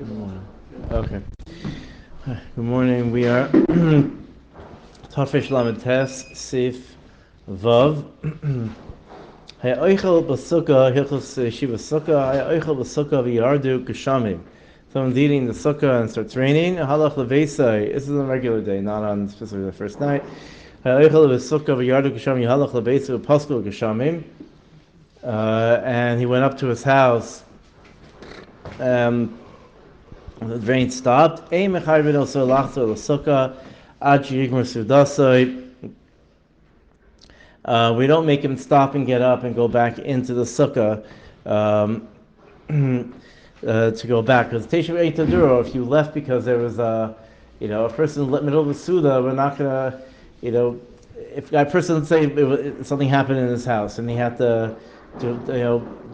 Good morning. Okay. Good morning. We are Tafish Lamed Tes Sif Vav. Ha'oichel b'sukkah hilchos shiva sukkah. Ha'oichel b'sukkah v'yardu geshamim. Someone's eating the sukkah and starts raining. Halach leveisai. This is on a regular day, not on specifically the first night. Ha'oichel b'sukkah v'yardu geshamim. Halach leveisai v'pasku geshamim. And he went up to his house. The rain stopped. We don't make him stop and get up and go back into the sukkah to go back. Because if you left because there was a person in the middle of the Suda, we're not gonna, if a person, let's say something happened in his house and he had to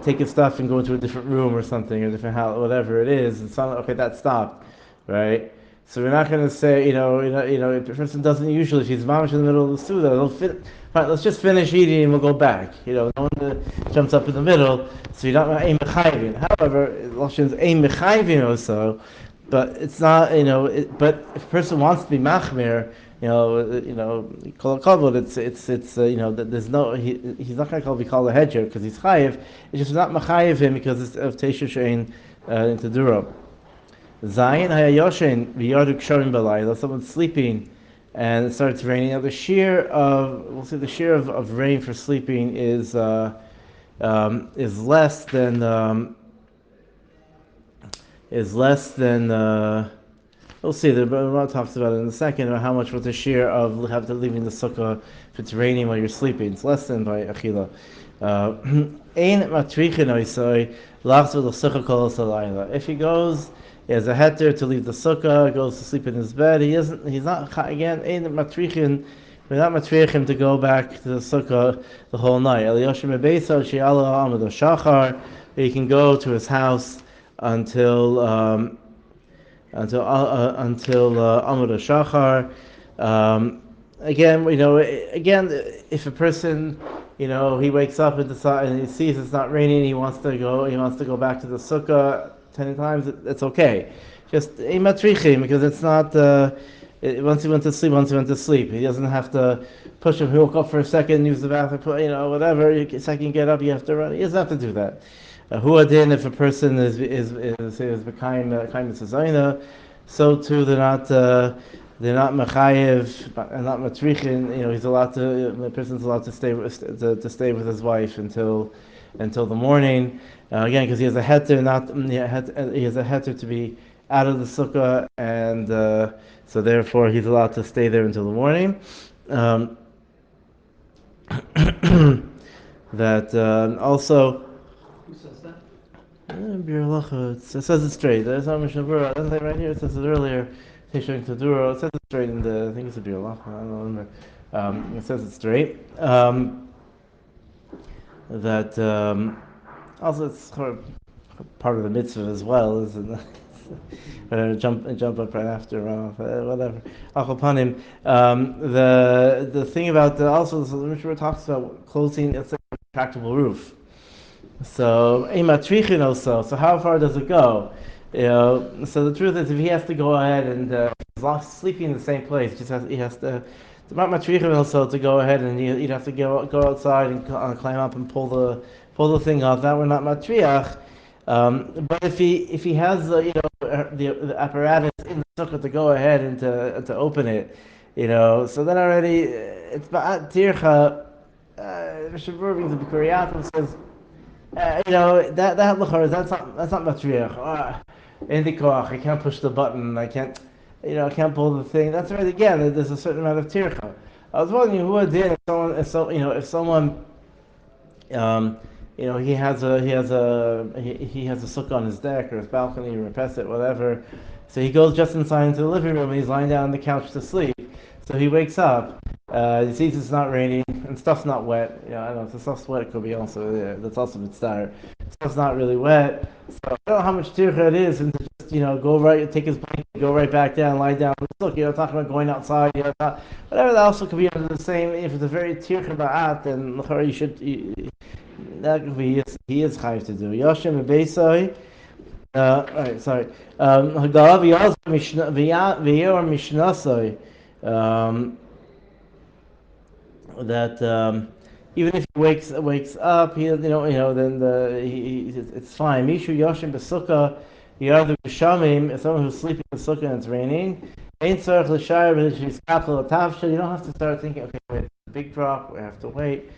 take his stuff and go into a different room or something, or a different house, whatever it is, and okay, that stopped, right? So we're not going to say, if the person doesn't usually, if he's mamish in the middle of the suda, right, let's just finish eating and we'll go back. No one jumps up in the middle, so you're not ein mechayvin. However, Lashon is ein mechayvin also, but it's not, but if a person wants to be machmir, kol hakavod, there's no, he's not going to be called a hedger because he's chayiv. It's just not machayiv him because it's of teisha shein into duro. Zayin hayayoshen v'yardu ksharim b'layla. Someone's sleeping and it starts raining. Now the shear of rain for sleeping is less than. We'll see. The Ramah talks about it in a second about how much was the shear of leaving the sukkah if it's raining while you're sleeping. It's less than by achila. If he goes, he has a heter to leave the sukkah, goes to sleep in his bed. He's not again. We're not matrichim to go back to the sukkah the whole night. He can go to his house until Amud Shachar. Again, if a person, he wakes up and he sees it's not raining, he wants to go back to the sukkah 10 times, it's okay. Just matrichim, because it's not. Once he went to sleep. He doesn't have to push him. He woke up for a second, use the bathroom, whatever. Second, get up, you have to run. He doesn't have to do that. Huadin, if a person is b'kaim mitzvah, so too they're not mechayev and not matrichin. The person's allowed to stay with his wife until the morning. Again, because he has a heter, he has a heter to be out of the sukkah, and so therefore he's allowed to stay there until the morning. Also. Who says that? It says it straight. There's not Mishnah Berurah. It doesn't say right here. It says it earlier. It says it straight in the. I think it's a Bir Lacha. I don't remember. It says it straight. Also it's part of the mitzvah as well, isn't it? Jump up right after whatever. Achopanim. The thing about also the Mishnah talks about closing. It's a retractable roof. So also. So how far does it go? So the truth is, if he has to go ahead and he's sleeping in the same place, he has to. It's not matrichim also to go ahead and he'd have to go outside and climb up and pull the thing off. That we're not matriach. But if he has the apparatus in the sukkah to go ahead and to open it, so then already it's ba'at tircha. Mr. Burbank, the B'Kuriyat says. That's not matriach. In the koach, I can't push the button. I can't pull the thing. That's right. Again, there's a certain amount of tircha. I was wondering who would did if someone, he has a sukkah on his deck or his balcony or a pesset, whatever. So he goes just inside into the living room and he's lying down on the couch to sleep. So he wakes up. He sees it's not raining and stuff's not wet. I don't know if the stuff's wet, it could be also that's also mitzvah. Stuff's not really wet, so I don't know how much tircha it is, and to just go right, take his blanket, go right back down, lie down. Look, talking about going outside, whatever. That also could be under the same. If it's a very tircha ba'at, then you should. That could be he is chayiv to do. Yoshem and Beisai. Right, sorry. Hagala v'yor mishnasoi, that even if he wakes up, then it's fine. Mishu yoshim b'sukkah, yardu b'shamim. Someone who's sleeping in the sukkah and it's raining. Ain't tzarich l'shayir b'shis kapel atavsha. You don't have to start thinking, okay, wait, it's a big drop. We have to wait.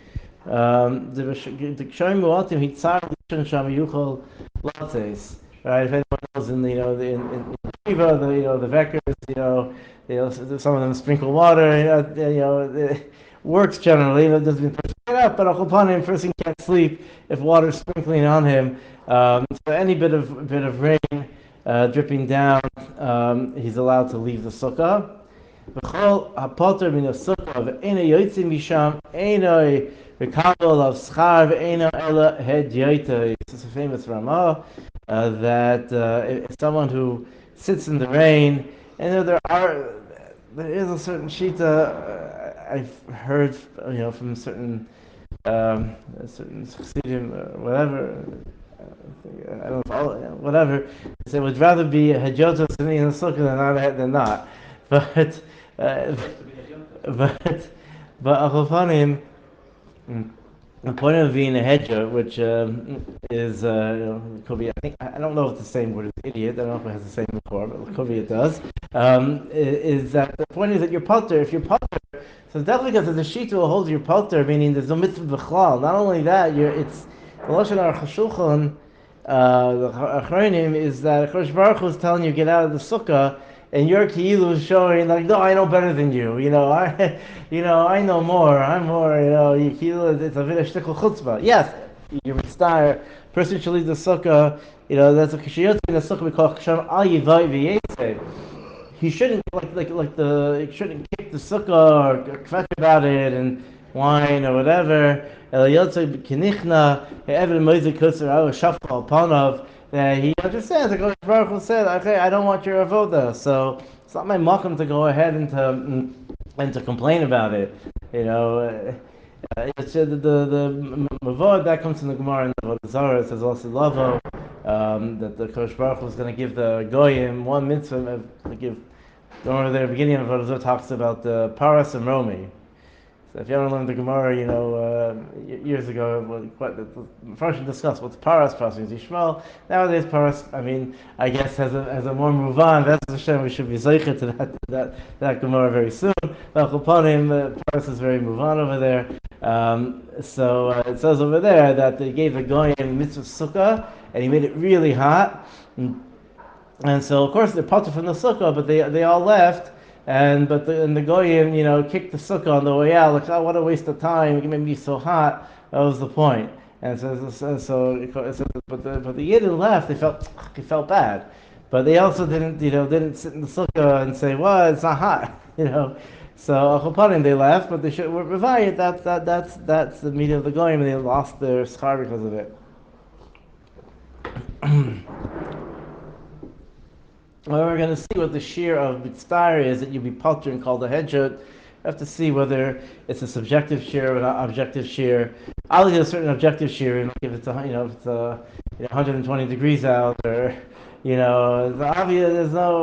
The ksharim mu'atim hitzar l'shon sham yuchol lattes. Right, if anyone knows in in Shiva, the vectors, some of them sprinkle water, it works generally. It doesn't mean person get up, but upon him, person can't sleep if water's sprinkling on him. So any bit of rain dripping down, he's allowed to leave the sukkah. V'chol hapoter min sukkah v'eino yotzim misham eino v'kabel of schar v'eino ela hedyoita. This is a famous Ramah. That if someone who sits in the rain, and there is a certain shita I've heard, from certain chassidim, whatever. I don't know, whatever. They say would rather be a hajjota sitting in the sukkah than not. But Achofanim. The point of being a hedger, which is, could be, I don't know if it's the same word as idiot, I don't know if it has the same before, but could be it does, is that the point is that you're potter, if you're potter, so definitely because there's a sheet who holds your potter, meaning there's no mitzvah b'chlal. Not only that, it's, the Lashon Aruch Shulchan, the Achronim, is that Kodesh Baruch Hu is telling you get out of the sukkah, and your ki'ilu is showing like, no, I know better than you. I know more. I'm more. Your ki'ilu, it's a bit of shtickle chutzpah. Yes, you're mitzvah. Person should leave the sukkah. That's a kishiyot in the sukkah we call kisham al yivai v'yesei. He shouldn't he shouldn't kick the sukkah or kvetch about it and whine or whatever. El yotzei kinichna evan moizik kutzer al shafal panav. He understands. Like Baruch Hu said, okay, I don't want your avoda, so it's not my makom to go ahead and to complain about it. It's the mavod that comes from the Gemara in the Avodah Zarah. It says also lavo that the Kodesh Baruch Hu is going to give the goyim one mitzvah. Don't remember the beginning of Avodah Zarah talks about the paras and romi. So if you ever learned the Gemara, years ago, first discussed what's paras means Yishmael. Nowadays, paras, I guess has a more move on. That's the Hashem. We should be zeicher to that Gemara very soon. But paras is very move on over there. So it says over there that they gave the goyim mitzvah sukkah, and he made it really hot. And so of course they're potter from the sukkah, but they all left. But the goyim, kicked the sukkah on the way out. Like, oh, what a waste of time! It made me so hot. That was the point. And so but the yidden left. They felt bad, but they also didn't sit in the sukkah and say, "Well, it's not hot," So Achopanim they left, but they should revayit. That's the meaning of the goyim, and they lost their schar because of it. Well, we're going to see what the shear of mitzvah is that you'll be potter and called a hedjot. We have to see whether it's a subjective shear or an objective shear. I'll get a certain objective shear, and if it's 120 degrees out, or it's obvious. There's no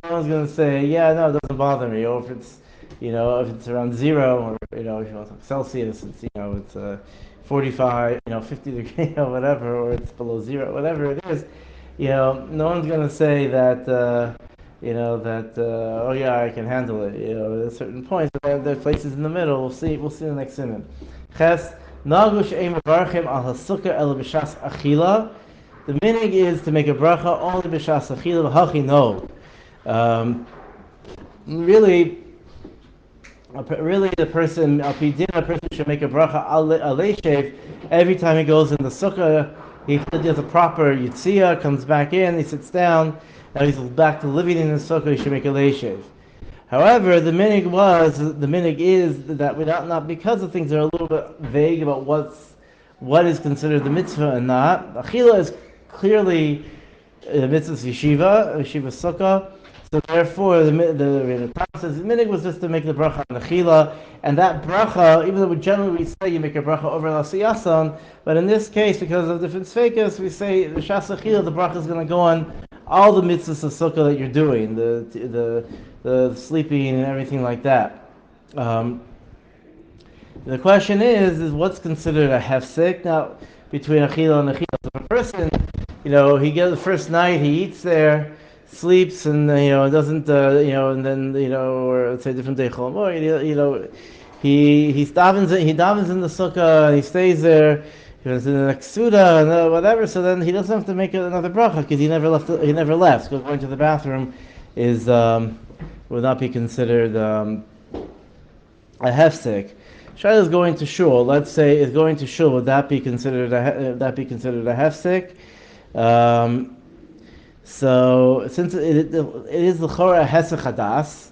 one's going to say, yeah, no, it doesn't bother me. Or if it's if it's around zero, or if you want Celsius, it's 45, 50 degrees, whatever, or it's below zero, whatever it is. No one's going to say that, oh yeah, I can handle it. At certain points, but there are places in the middle. We'll see in the next minute. Ches, nagush ein mevarchim al hasukkah el b'shas achila. The minig is to make a bracha only b'shas achila v'hachi no. Really, the person should make a bracha aleishev every time he goes in the sukkah. He does a proper yitzia, comes back in, he sits down, now he's back to living in the sukkah, he should make a leishev. However, the minig is that without, not because of things that are a little bit vague about what is considered the mitzvah and not. Achila is clearly mitzvah yeshiva sukkah. So therefore, the Tom says the minig was just to make the bracha on the chila, and that bracha, even though we generally say you make a bracha over l'asiyasan, but in this case, because of different sfeikas, we say the shas chila, the bracha is going to go on all the mitzvahs of sukkah that you're doing, the sleeping and everything like that. The question is what's considered a hefsek now between a chila and a chila. So if a person, he gets the first night, he eats there, sleeps, and doesn't, and then or let's say different day chol, or he davens in the sukkah, and he stays there. He was in the next suda and whatever. So then he doesn't have to make another bracha because he never left. He never left. Because going to the bathroom is would not be considered a hefsek. Shaila is going to shul. Let's say is going to shul. Would that be considered a hefsek? So since it is the chora hesech hadas,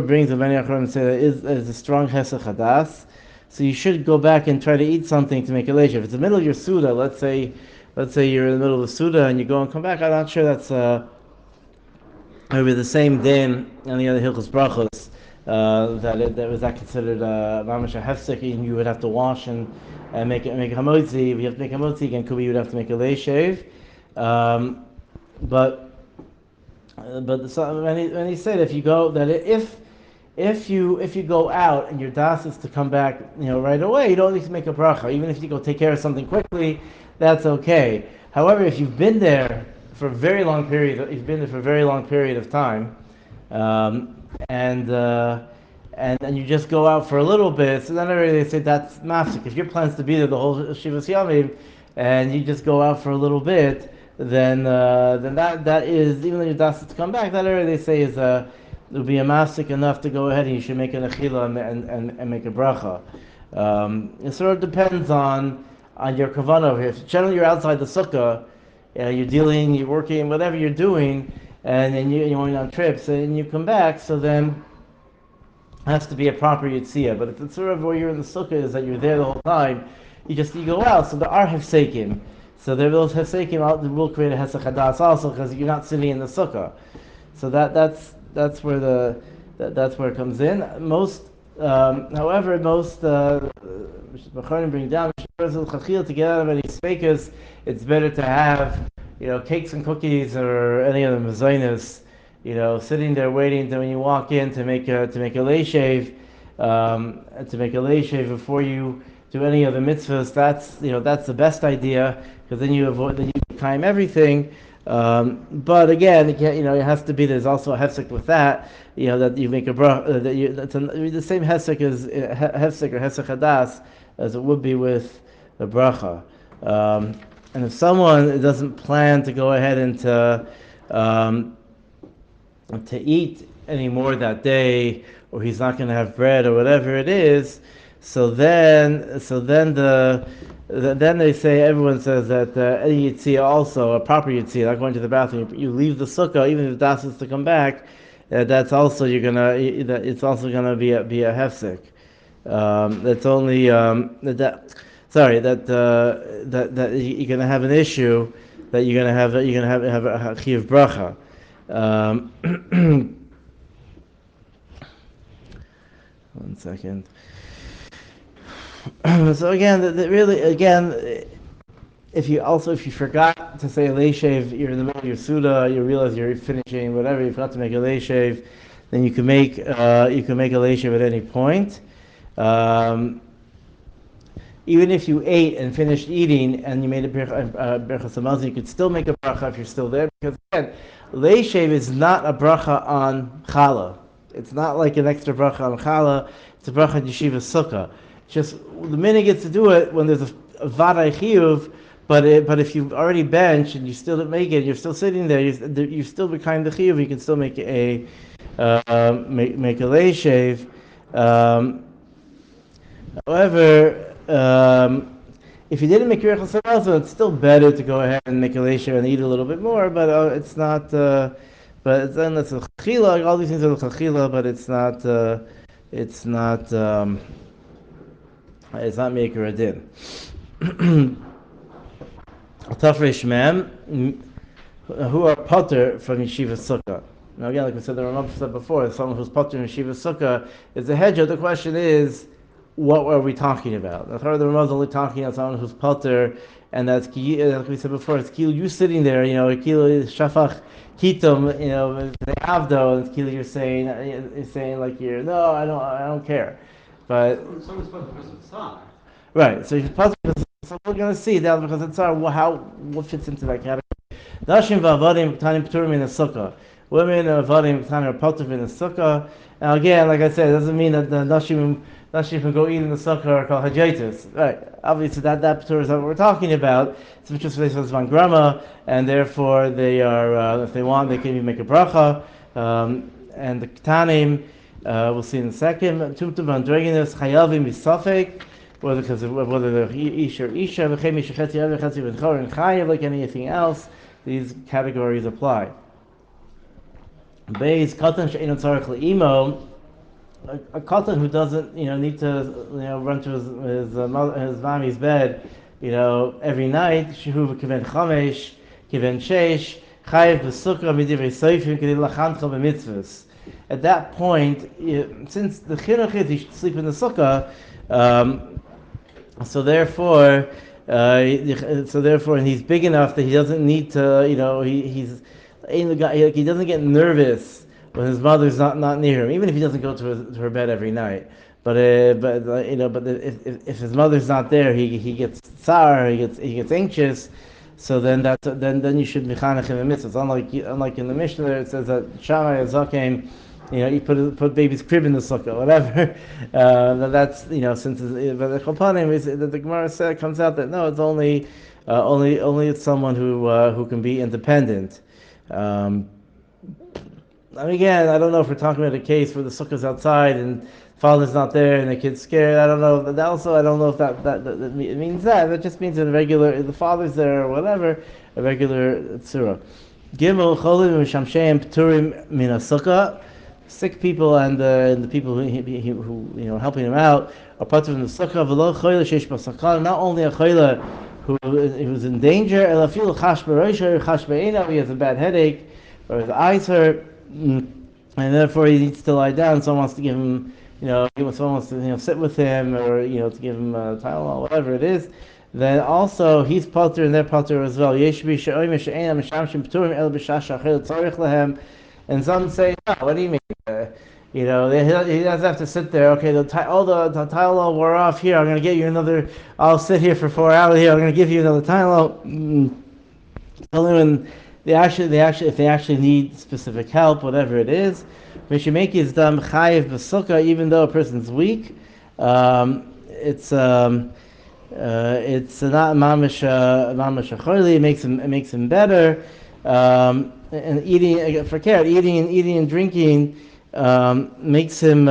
brings the many achorim and say that it is a strong hesech hadas. So you should go back and try to eat something to make a leisha. If it's the middle of your suda, let's say you're in the middle of the suda and you go and come back. I'm not sure that's maybe the same din and the other hilchos brachos. That was considered mamash a hefsek, and you would have to wash and make hamotzi. If you have to make hamotzi again, could be you would have to make a leishev. But so when he said if you go that if you go out and your das is to come back right away, you don't need to make a bracha. Even if you go take care of something quickly, that's okay. However, if you've been there for a very long period of time, and you just go out for a little bit, so then already they say that's mafsik. If your plan's to be there the whole Shivas Yamim, and you just go out for a little bit, then that is, even though your das is to come back, that already they say is it will be a mafsik enough to go ahead and you should make an achila and make a bracha. It sort of depends on your kavanah. If generally you're outside the sukkah, you're working, whatever you're doing, and then you're going on trips, and you come back, so then it has to be a proper yitziyah. But if it's sort of where you're in the sukkah is that you're there the whole time, you go out. So there are hefsekim. So there those hefsekim will create a hesach hadas also because you're not sitting in the sukkah. So that's where that's where it comes in. However, most bring down to get out of any spakas, it's better to have cakes and cookies or any other mezainis, sitting there waiting when you walk in to make a leishev, before you do any of the mitzvahs. That's the best idea because then you time everything. But again, it has to be. There's also a hefsek with that. That you make a bracha. The same hefsek as hefsek or hesek hadas as it would be with the bracha. And if someone doesn't plan to go ahead and to eat anymore that day, or he's not going to have bread or whatever it is, so then they say, everyone says that any yitziyah also, a proper yitziyah, not going to the bathroom, you leave the sukkah, even if das is to come back, that's also it's also gonna be a hefsek. That's only that you're gonna have an issue that you're gonna have a chiyuv bracha. One second. So again, if you forgot to say a leishev, you're in the middle of your suda, you realize you're finishing whatever, you forgot to make a leishev, then you can make a leishev at any point. Even if you ate and finished eating and you made a berachas hamazon, you could still make a bracha if you're still there, because again, leishev is not a bracha on challah. It's not like an extra bracha on challah. It's a bracha on yeshiva sukkah. Just the minute gets to do it when there's a vaday chiyuv, but if you've already benched and you still didn't make it, you're still sitting there. You're still behind the chiyuv. You can still make a leishev. However, if you didn't make your berachas hamazon, it's still better to go ahead and make a leishev and eat a little bit more. But it's not. But then that's a chachila. All these things are a chachila, but it's not. It's not maker a din. Tafresh mem who are pater from yeshiva sukkah. Now again, like we said, the Ramah said before, someone who's pater from yeshiva sukkah is a hedger. The question is, what are we talking about? The Ramah is only talking about someone who's pater, and that's like we said before, it's kil you sitting there, kil shafach kitum, the avdo, and kil you're saying like no, I don't care, but someone's supposed to visit the right. So if pater, so we're going to see that because it's what fits into that category. Nashim v'avadim k'tanim p'turim in the sukkah. Women and avadim k'tanim are p'turim in the sukkah. Now again, like I said, it doesn't mean that the nashim can go eat in the sukkah or called hajaitis. Right. Obviously, that p'tur is not what we're talking about. It's which is van grama, and therefore they are, if they want, they can even make a bracha. And the k'tanim, we'll see in a second. Tumtum v'andreginus chayavim b'safek. Whether they're isha or isha, like anything else, these categories apply. Beis katan she'eino tzarich le'imo, a katan who doesn't, need to, run to his mommy's bed, every night. Shehu kiven chamesh, kiven sheish, chayev b'sukkah midivrei soifim kedei lachancha b'mitzvahs. At that point, since the chinuch is he should sleep in the sukkah. So therefore, and he's big enough that he doesn't need to, he doesn't get nervous when his mother's not near him, even if he doesn't go to her bed every night. But if his mother's not there, he gets sour, he gets anxious. So then you should mechanech him in mitzvahs. Unlike in the Mishnah, there it says that Shammai Zakem, you put baby's crib in the sukkah, whatever. That's since but the Chopanim is that the Gemara said comes out that no, it's only it's someone who can be independent. And again, I don't know if we're talking about a case where the sukkah's outside and father's not there and the kid's scared. I don't know. But also, I don't know if that it means that. That just means the father's there or whatever, a regular tzura. Gimel cholim v'shamsheim p'turim min sukkah. Sick people and the people who helping him out are part of the sukkah. V'lo choyle sheish b'sukkah. Not only a choyle who's in danger, ela fil chash b'roisha, chash b'einav, he has a bad headache or his eyes hurt, and therefore he needs to lie down. Someone wants to give him, someone wants to sit with him or to give him Tylenol, whatever it is. Then also he's pater and they're pater as well. Yesh bi she'oim she'einam mishamshim p'turim el b'shasha achil tzarich lehem. And some say, no, what do you mean? He doesn't have to sit there. Okay, the Tylenol wore off. Here, I'm going to get you another. I'll sit here for 4 hours. Here, I'm going to give you another Tylenol. Only when if they actually need specific help, whatever it is. Mishimeki is dam chayiv b'sukkah, even though a person's weak. It's not mamish achorli. It makes him better. And eating and drinking makes him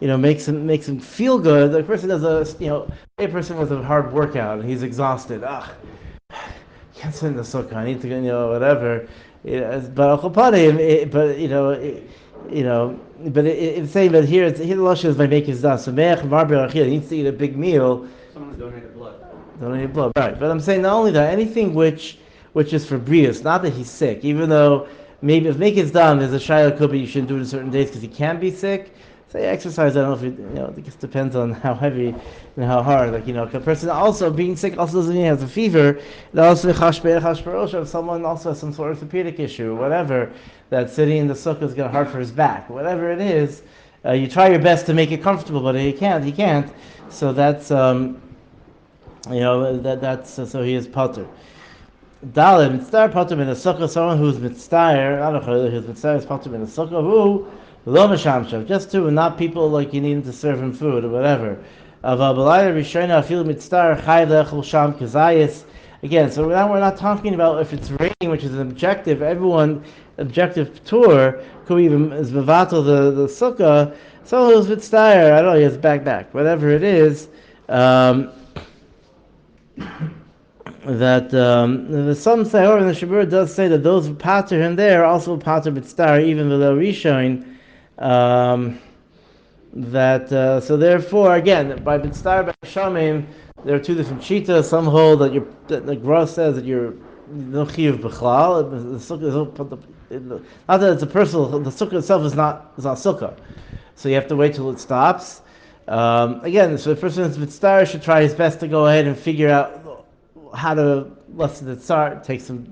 makes him feel good. The person does a person with a hard workout and he's exhausted. Can't sit in the sukkah. I need to whatever. But it's saying that here the lashon is by making his das. So he needs to eat a big meal. Someone's donated blood. Donated blood, right? But I'm saying not only that, anything which is for brius, not that he's sick, even though maybe if make is done, there's a shayla could be you shouldn't do it on certain days because he can be sick. Say exercise, I don't know if it just depends on how heavy and how hard. A person also being sick also doesn't mean he has a fever. It also if someone also has some sort of orthopedic issue or whatever, that sitting in the sukkah is going to hurt for his back. Whatever it is, you try your best to make it comfortable, but he can't. So that's so he is pater. Dalim, mitzvah pater in the sukkah, someone who's mitzvah, who's mitzvah is pater in the sukkah, who lo mishamshav, just to, not people like you need to serve him food or whatever. Again, so now we're not talking about if it's raining, which is an objective. Objective tour could even is mevatel the sukkah. Someone who's mitzvah, I don't know, he has back, whatever it is. That some say, or the Shabur does say that those who pater him there are also pater b'tzar, even though they're rishoin. So therefore, again, by b'tzar by shamim, there are two different shitas. Some hold that the Gemara says that you're no chiyuv b'chlal. The sukkah is not that it's a personal. The sukkah itself is not sukkah, so you have to wait till it stops. Again, so the person that's mitzvah should try his best to go ahead and figure out how to lessen the tzar. Take some.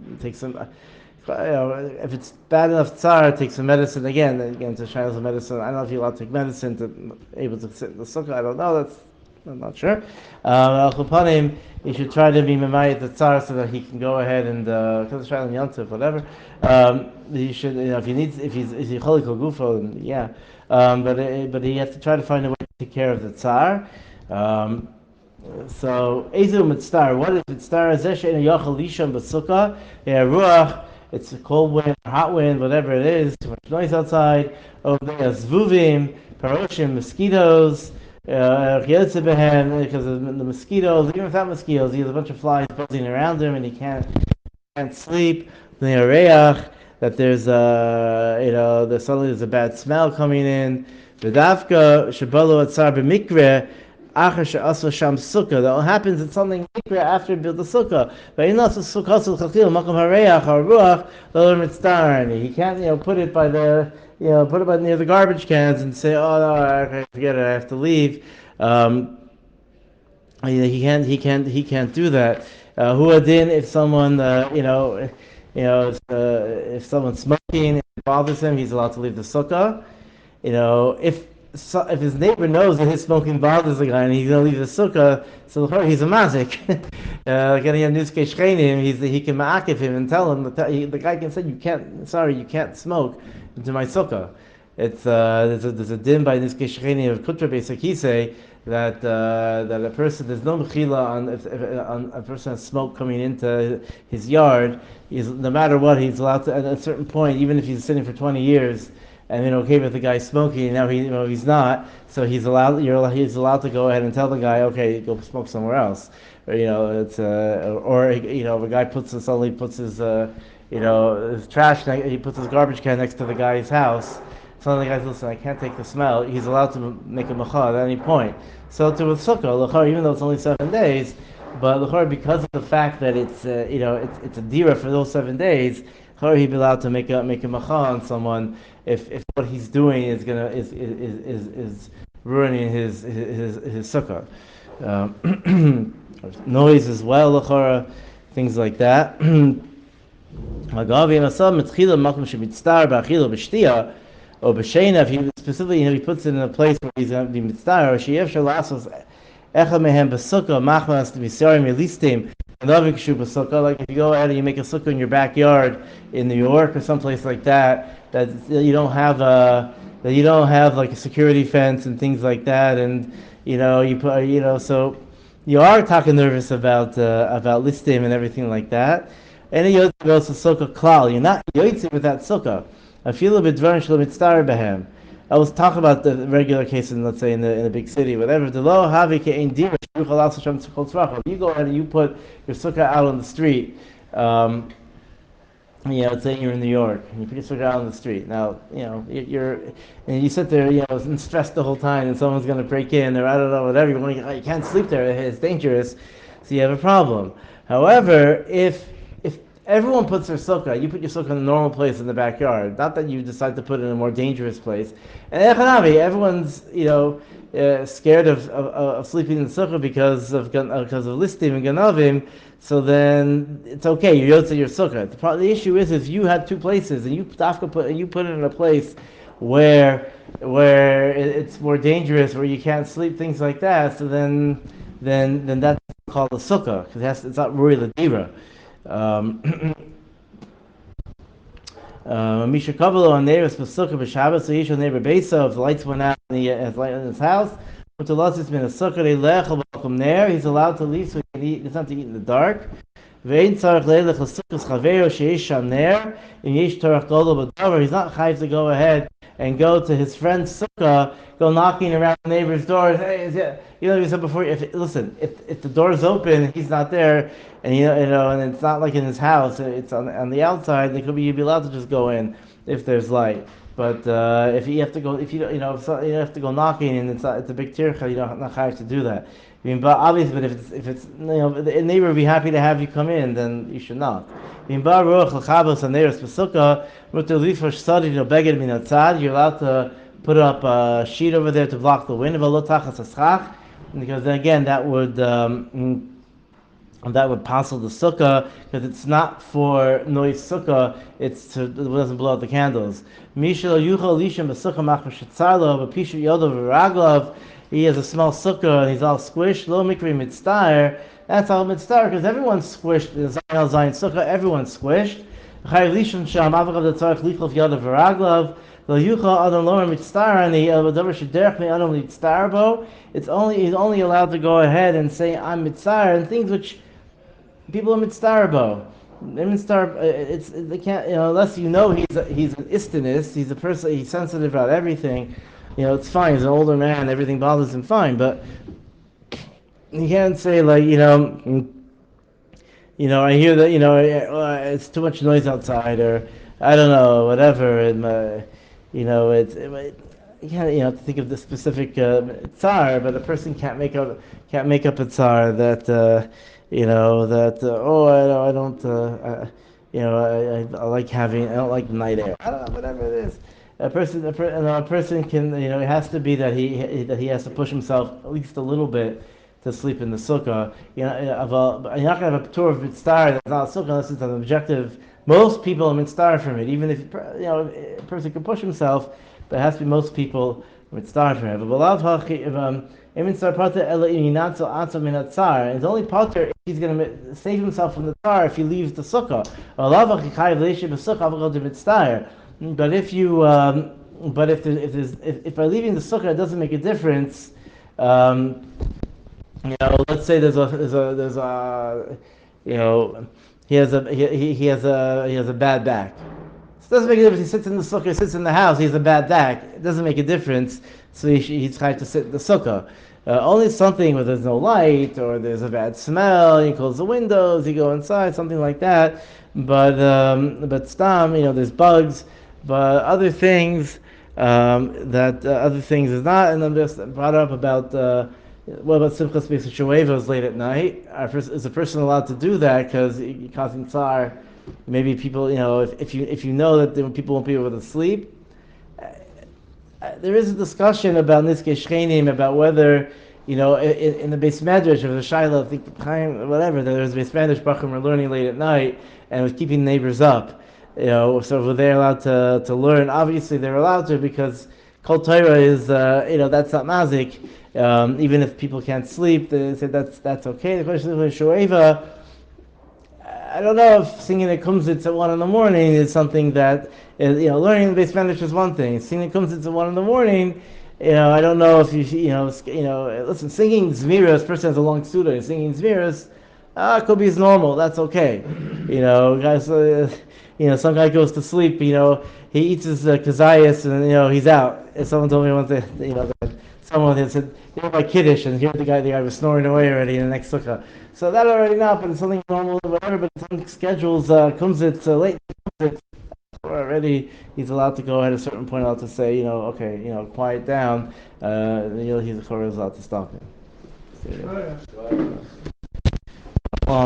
If it's bad enough tzar, take some medicine. Again, to try some medicine. I don't know if you're allowed to take medicine to able to sit in the sukkah. I don't know. I'm not sure. Al-Chupanim, you should try to be memayit the tzar so that he can go ahead and because it's Shalom Yontif, whatever. You should, if he's cholik gufo, yeah. But he has to try to find a way to take care of the tzar. So ezu mitzvah. What is mitzvah? Zesh ein yachal lisham b'sukkah. Yeah, ruach. It's a cold wind, hot wind, whatever it is. Too much noise outside. Over there, zvuvim, paroshim, mosquitoes. Because of the mosquitoes, even without mosquitoes, he has a bunch of flies buzzing around him, and he can't sleep. The Oreach, that there's suddenly there's a bad smell coming in. V'dafka shabalu atzar b'mikre achar she'asu sham sukkah. That happens in something mikre after he built the sukkah. But in also sukkah chachil makom hareach or ruach lo mitzdarani. He can't put it by the put it by near the garbage cans and say, "Oh no, I forget it. I have to leave." He can't do that. Who adin if someone if someone's smoking and it bothers him, he's allowed to leave the sukkah. If his neighbor knows that his smoking bothers the guy and he's going to leave the sukkah, so he's a mazik. Again, he has newskei shchenim, he can ma'akiv him and tell him, the guy can say, you can't smoke into my sukkah. There's a din by newskei shchenim of Kutra Beis Hakisei that a person, there's no mechila on a person has smoke coming into his yard. No matter what, he's allowed to, at a certain point, even if he's sitting for 20 years, and okay with the guy smoking, now he's not, so he's allowed to go ahead and tell the guy, okay, go smoke somewhere else, or if a guy suddenly puts his his trash, he puts his garbage can next to the guy's house. So the guy's, listen, I can't take the smell. He's allowed to make a mecha at any point. So to with sukkah, even though it's only 7 days, but because of the fact that it's a dira for those 7 days, he'd be allowed to make a mecha on someone if what he's doing is ruining his sukkah. Noise as well, things like that. Or b'sheina, if he specifically he puts it in a place where he's going to be mitzvah, or sheyev shalasos echa mehem b'sukkah machmas b'sarim yelistim another kshu b'sukkah. Like if you go ahead and you make a sukkah in your backyard in New York or someplace like that you don't have like a security fence and things like that, and you put so you are talking nervous about listim and everything like that. And you goes to sukkah klal. You're not yotzei with that sukkah. I feel a bit behem. I was talking about the regular case let's say in a big city, whatever. You go ahead and you put your sukkah out on the street. Let's say you're in New York and you put your sukkah out on the street. Now, you sit there, and stressed the whole time, and someone's going to break in, or I don't know, whatever. You can't sleep there; it's dangerous, so you have a problem. However, if everyone puts their sukkah, you put your sukkah in a normal place in the backyard. Not that you decide to put it in a more dangerous place. And everyone's scared of sleeping in the sukkah because of listim and ganavim. So then it's okay. You yotze your sukkah. The issue is you had two places and you put it in a place where it's more dangerous, where you can't sleep, things like that. So then that's called a sukkah because it's not really the dira. Misha Kabbalah on neighbors for Sukkah b'Shabbat, so Yishon neighbor Beisa, if the lights went out in his house, but the loss has been a Sukkah, they lechel welcome there, he's allowed to leave so he can eat, it's not to eat in the dark. Ve'in tzarech leilech l'sukkahs chavero she'ish sham ner, and yesh torach golo b'davar, he's not chayv to go ahead and go to his friend's sukkah, go knocking around the neighbor's doors. Hey, you said before, if the door's open, he's not there, and and it's not like in his house, it's on the outside. You'd be allowed to just go in if there's light. But if you have to go, if you have to go knocking, and it's a big tircha, you don't have to do that. I mean, but obviously, but if it's the neighbor would be happy to have you come in, then you should not. I mean, Baruch l'chabos aneres b'sukkah mutar for study no beged min atzad. You're allowed to put up a sheet over there to block the wind. V'lo tachas haschach, because then again that would passel the sukkah, because it's not for noise sukkah, it's to, it doesn't blow out the candles. Mishal yuchal lishim b'sukkah machmer shetzarlo b'pishu yodov v'raglav. He has a small sukkah and he's all squished. Lo mikri mitztar. That's all mitztar, because everyone's squished. In Zayin Zayin sukkah, everyone's squished. Chay lishim sham avagav detzarich lichlof yodov v'raglav. Lo yuchal adam lomer mitztar ani davar shederech me adam mitztar bo. It's only he's only allowed to go ahead and say I'm mitzar and things which people are mitzdarbo. It's they can't unless he's an istinist, he's a person, he's sensitive about everything. It's fine. He's an older man, everything bothers him fine, but you can't say like I hear that it's too much noise outside, or I don't know, whatever. And you can't think of the specific tsar, but a person can't make up a tsar that. I don't I like having, I don't like night air, I don't know, whatever it is. A person can, it has to be that he has to push himself at least a little bit to sleep in the sukkah. You're not going to have a tour of mitzvah that's not a sukkah unless it's an objective. Most people are mitzvah from it, even if a person can push himself, but it has to be most people mitzvah from it. It's only potter if he's going to save himself from the tar if he leaves the sukkah. But if by leaving the sukkah it doesn't make a difference, let's say he has a bad back. It doesn't make a difference. He sits in the sukkah, he sits in the house, he has a bad back. It doesn't make a difference. So he's trying to sit in the sukkah. Only something where there's no light or there's a bad smell, you close the windows, you go inside, something like that. But stam, there's bugs, but other things other things is not. And I'm just brought up about what about simchas b'shuevos late at night? Is a person allowed to do that because you're causing tsar? Maybe people, if you know that people won't be able to sleep. There is a discussion about Niskei Shchenim, about whether, in the Beis Medrash of the Shaila, I think Chaim, whatever, there was a Beis Medrash Bachim were learning late at night and was keeping neighbors up. So were they allowed to learn? Obviously they're allowed to, because Kol Torah is, that's not mazik. Even if people can't sleep, they say that's okay. The question is Shoeva. I don't know if singing a kumsitz at 1 a.m. is something that, learning the Beis Medrash is one thing. Singing kumsitz at 1 a.m, I don't know if listen, singing zmiras, person has a long suda, singing zmiras, could be normal, that's okay. Guys, some guy goes to sleep, he eats his kazayas and, he's out. And someone told me once that, someone had said, by Kiddush, and here the guy was snoring away already in the next sukkah. So that already not, but it's something normal or whatever, but some schedules comes at late already, he's allowed to go at a certain point out to say, okay, quiet down, he's allowed to stop it.